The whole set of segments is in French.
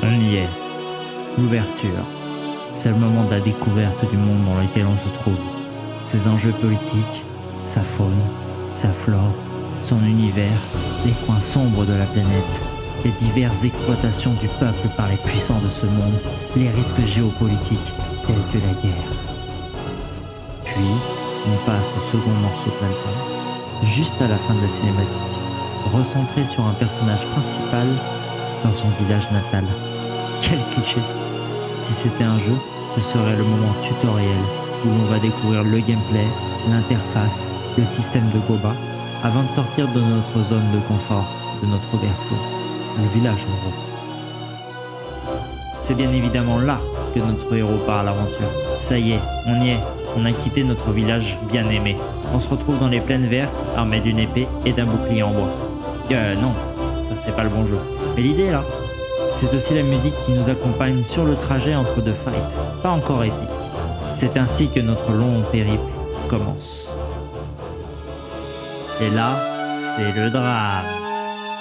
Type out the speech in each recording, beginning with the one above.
On y est. L'ouverture. C'est le moment de la découverte du monde dans lequel on se trouve. Ses enjeux politiques, sa faune, sa flore, son univers, les coins sombres de la planète, les diverses exploitations du peuple par les puissants de ce monde, les risques géopolitiques tels que la guerre. Puis, on passe au second morceau de l'album, juste à la fin de la cinématique, recentré sur un personnage principal dans son village natal. Quel cliché! Si c'était un jeu, ce serait le moment tutoriel où l'on va découvrir le gameplay, l'interface, le système de Goba, avant de sortir de notre zone de confort, de notre berceau, le village en gros. C'est bien évidemment là que notre héros part à l'aventure. Ça y est, on y est, on a quitté notre village bien aimé. On se retrouve dans les plaines vertes, armé d'une épée et d'un bouclier en bois. Non, ça c'est pas le bon jeu. Mais l'idée est là. C'est aussi la musique qui nous accompagne sur le trajet entre deux fights, pas encore épiques. C'est ainsi que notre long périple commence. Et là, c'est le drame.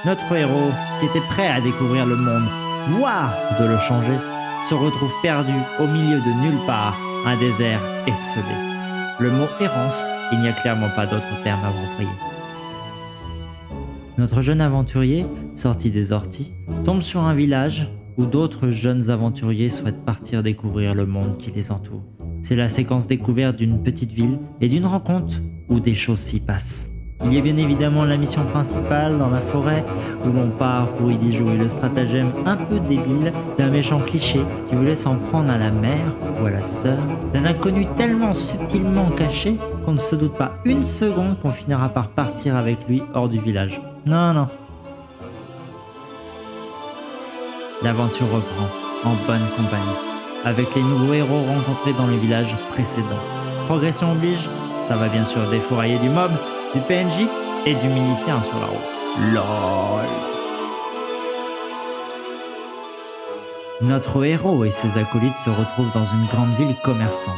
Notre héros, qui était prêt à découvrir le monde, voire de le changer, se retrouve perdu au milieu de nulle part, un désert esselé. Le mot errance, il n'y a clairement pas d'autre terme approprié. Notre jeune aventurier, sorti des orties, tombe sur un village où d'autres jeunes aventuriers souhaitent partir découvrir le monde qui les entoure. C'est la séquence découverte d'une petite ville et d'une rencontre où des choses s'y passent. Il y a bien évidemment la mission principale dans la forêt où l'on part pour y jouer le stratagème un peu débile d'un méchant cliché qui voulait s'en prendre à la mère ou à la sœur d'un inconnu tellement subtilement caché qu'on ne se doute pas une seconde qu'on finira par partir avec lui hors du village. Non. L'aventure reprend en bonne compagnie avec les nouveaux héros rencontrés dans le village précédent. Progression oblige, ça va bien sûr défourailler du mob, du PNJ et du milicien sur la route. LOL. Notre héros et ses acolytes se retrouvent dans une grande ville commerçante.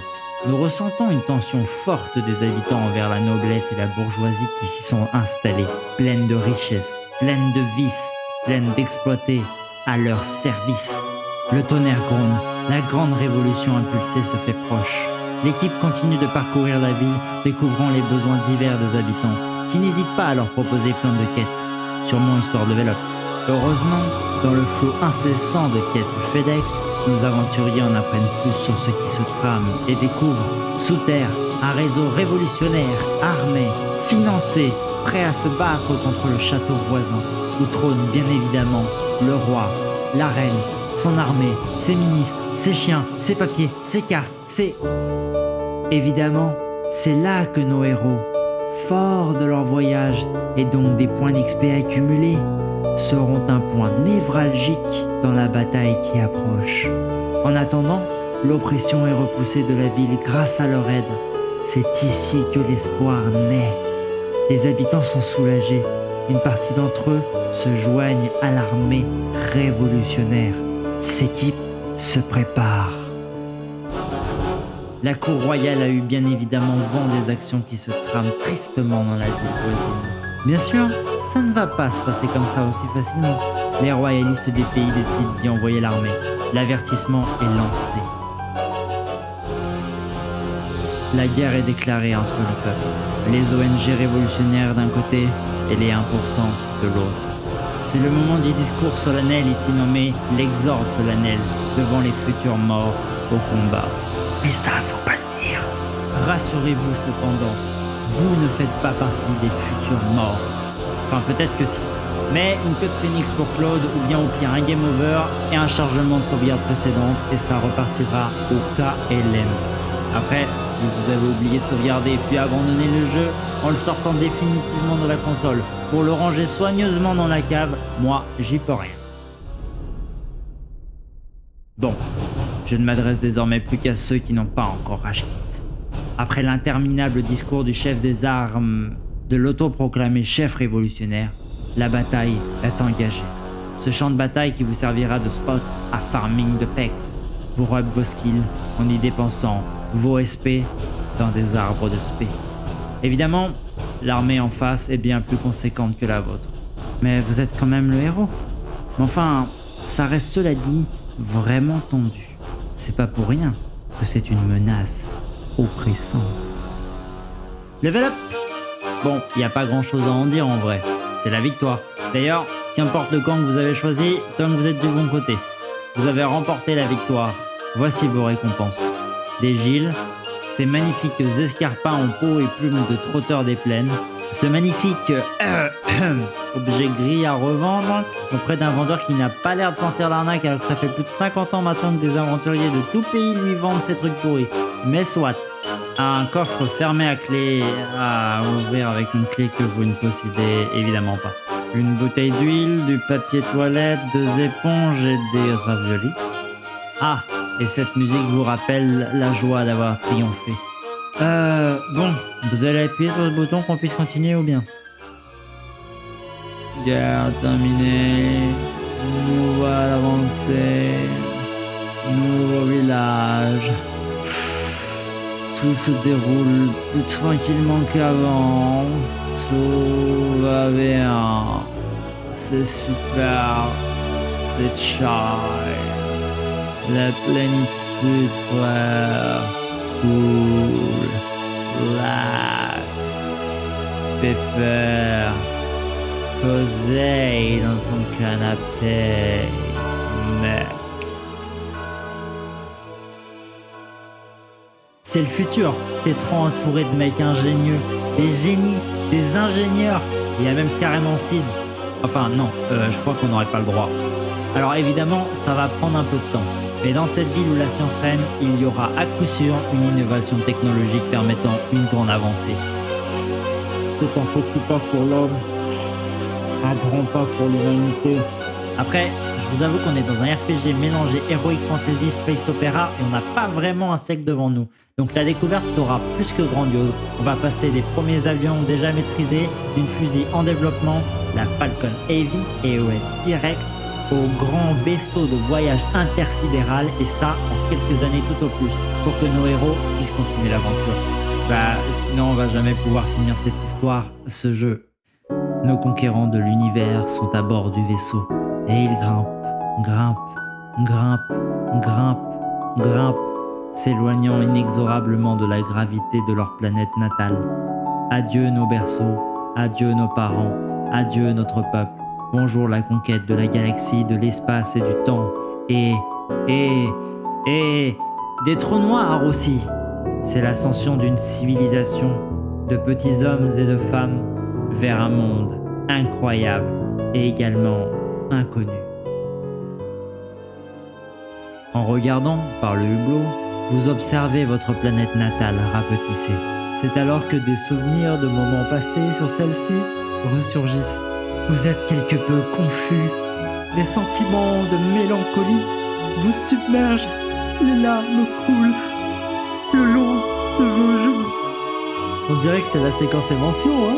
Nous ressentons une tension forte des habitants envers la noblesse et la bourgeoisie qui s'y sont installés, pleine de richesses, pleine de vices, pleine d'exploités à leur service. Le tonnerre gronde, la grande révolution impulsée se fait proche. L'équipe continue de parcourir la ville, découvrant les besoins divers des habitants, qui n'hésitent pas à leur proposer plein de quêtes, sûrement histoire de level up. Heureusement, dans le flot incessant de quêtes FedEx, nos aventuriers en apprennent plus sur ce qui se trame et découvrent, sous terre, un réseau révolutionnaire, armé, financé, prêt à se battre contre le château voisin, où trône bien évidemment le roi, la reine, son armée, ses ministres, ses chiens, ses papiers, ses cartes, ses... Évidemment, c'est là que nos héros, forts de leur voyage et donc des points d'XP accumulés, seront un point névralgique dans la bataille qui approche. En attendant, l'oppression est repoussée de la ville grâce à leur aide. C'est ici que l'espoir naît. Les habitants sont soulagés. Une partie d'entre eux se joignent à l'armée révolutionnaire. Ils s'équipent, se préparent. La cour royale a eu bien évidemment vent des actions qui se trament tristement dans la ville voisine. Bien sûr, ça ne va pas se passer comme ça aussi facilement. Les royalistes des pays décident d'y envoyer l'armée. L'avertissement est lancé. La guerre est déclarée entre le peuple, les ONG révolutionnaires d'un côté et les 1% de l'autre. C'est le moment du discours solennel ici nommé l'exorde solennel devant les futurs morts au combat. Mais ça, faut pas le dire. Rassurez-vous cependant, vous ne faites pas partie des futurs morts. Enfin, peut-être que si. Mais une queue de phénix pour Claude, ou bien au pire un game over et un chargement de sauvegarde précédente, et ça repartira au KLM. Après, si vous avez oublié de sauvegarder puis abandonner le jeu en le sortant définitivement de la console pour le ranger soigneusement dans la cave, moi, j'y peux rien. Bon, je ne m'adresse désormais plus qu'à ceux qui n'ont pas encore rage quit. Après l'interminable discours du chef des armes, de l'autoproclamé chef révolutionnaire, la bataille est engagée. Ce champ de bataille qui vous servira de spot à farming de pex. Vous up vos skills en y dépensant vos SP dans des arbres de spé. Évidemment, l'armée en face est bien plus conséquente que la vôtre. Mais vous êtes quand même le héros. Mais enfin, ça reste cela dit vraiment tendu. C'est pas pour rien que c'est une menace oppressante. Level up! Bon, y a pas grand chose à en dire en vrai. C'est la victoire. D'ailleurs, qu'importe le camp que vous avez choisi, tant que vous êtes du bon côté. Vous avez remporté la victoire. Voici vos récompenses. Des Gilles, ces magnifiques escarpins en peau et plumes de trotteur des plaines, ce magnifique objet gris à revendre auprès d'un vendeur qui n'a pas l'air de sentir l'arnaque alors que ça fait plus de 50 ans maintenant que des aventuriers de tout pays lui vendent ces trucs pourris. Mais soit, un coffre fermé à clé à ouvrir avec une clé que vous ne possédez évidemment pas. Une bouteille d'huile, du papier toilette, 2 éponges et des raviolis. Ah, et cette musique vous rappelle la joie d'avoir triomphé. Bon, vous allez appuyer sur le bouton qu'on puisse continuer ou bien? Guerre terminée, nouvelle avancée, nouveau village. Tout se déroule plus tranquillement qu'avant, tout va bien, c'est super, c'est chai, la plénitude, frère. Cool, relax, pépère, posé dans ton canapé, mec. C'est le futur, t'es trop entouré de mecs ingénieux, des génies, des ingénieurs. Il y a même carrément Sid. Enfin non, je crois qu'on n'aurait pas le droit. Alors évidemment, ça va prendre un peu de temps. Mais dans cette ville où la science règne, il y aura à coup sûr une innovation technologique permettant une grande avancée. C'est un petit pas pour l'homme, un grand pas pour l'humanité. Après, je vous avoue qu'on est dans un RPG mélangé Heroic Fantasy, Space Opera et on n'a pas vraiment un siècle devant nous. Donc la découverte sera plus que grandiose. On va passer des premiers avions déjà maîtrisés, d'une fusée en développement, la Falcon Heavy, et ouais, direct au grand vaisseau de voyage intersidéral, et ça en quelques années tout au plus, pour que nos héros puissent continuer l'aventure. Sinon on va jamais pouvoir finir cette histoire, ce jeu. Nos conquérants de l'univers sont à bord du vaisseau, et ils grimpent, s'éloignant inexorablement de la gravité de leur planète natale. Adieu nos berceaux, adieu nos parents, adieu notre peuple. Bonjour la conquête de la galaxie, de l'espace et du temps. Et des trous noirs aussi. C'est l'ascension d'une civilisation, de petits hommes et de femmes, vers un monde incroyable et également inconnu. En regardant par le hublot, vous observez votre planète natale rapetissée. C'est alors que des souvenirs de moments passés sur celle-ci ressurgissent. Vous êtes quelque peu confus, des sentiments de mélancolie vous submergent, les larmes coulent le long de vos joues. On dirait que c'est la séquence émotion, hein?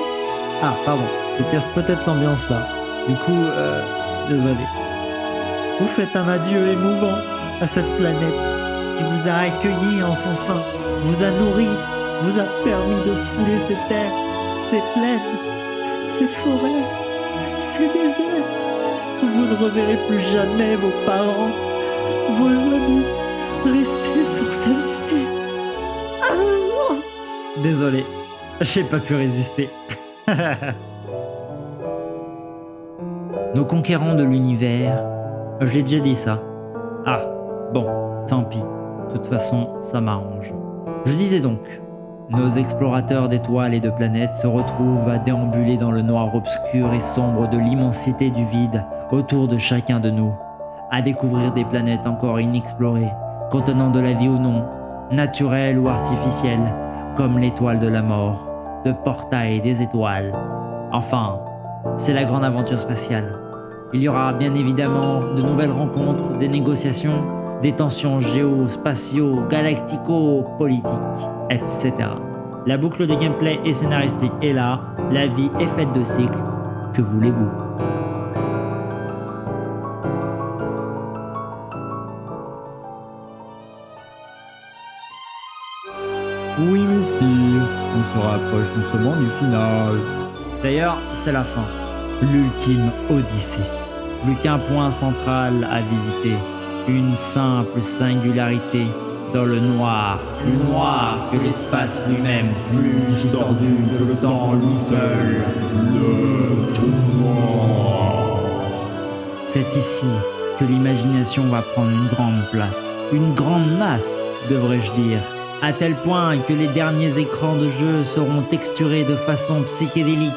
Ah, pardon, je casse peut-être l'ambiance là. Du coup, désolé. Vous faites un adieu émouvant à cette planète qui vous a accueilli en son sein, vous a nourri, vous a permis de fouler ces terres, ces plaines, ces forêts, ces déserts. Vous ne reverrez plus jamais vos parents, vos amis. Restez sur celle-ci. Ah, désolé, j'ai pas pu résister. Nos conquérants de l'univers, je l'ai déjà dit ça. Ah, bon, tant pis. De toute façon, ça m'arrange. Je disais donc, nos explorateurs d'étoiles et de planètes se retrouvent à déambuler dans le noir obscur et sombre de l'immensité du vide autour de chacun de nous, à découvrir des planètes encore inexplorées, contenant de la vie ou non, naturelle ou artificielle, comme l'étoile de la mort, de Portail des étoiles. Enfin, c'est la grande aventure spatiale. Il y aura bien évidemment de nouvelles rencontres, des négociations, des tensions géospatio, galactico-politiques, etc. La boucle de gameplay et scénaristique est là, la vie est faite de cycles, que voulez-vous? Oui, messieurs, on se rapproche doucement du final. D'ailleurs, c'est la fin, l'ultime Odyssée. Plus qu'un point central à visiter, Une simple singularité dans le noir, plus noir que l'espace lui-même, plus distordu que le temps lui seul, le trou noir. C'est ici que l'imagination va prendre une grande place, une grande masse, devrais-je dire, à tel point que les derniers écrans de jeu seront texturés de façon psychédélique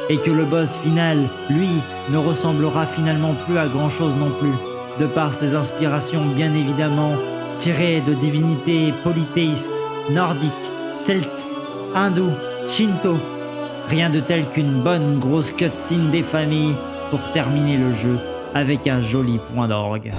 et que le boss final, lui, ne ressemblera finalement plus à grand-chose non plus, de par ses inspirations bien évidemment tirées de divinités polythéistes, nordiques, celtes, hindous, shinto. Rien de tel qu'une bonne grosse cutscene des familles pour terminer le jeu avec un joli point d'orgue.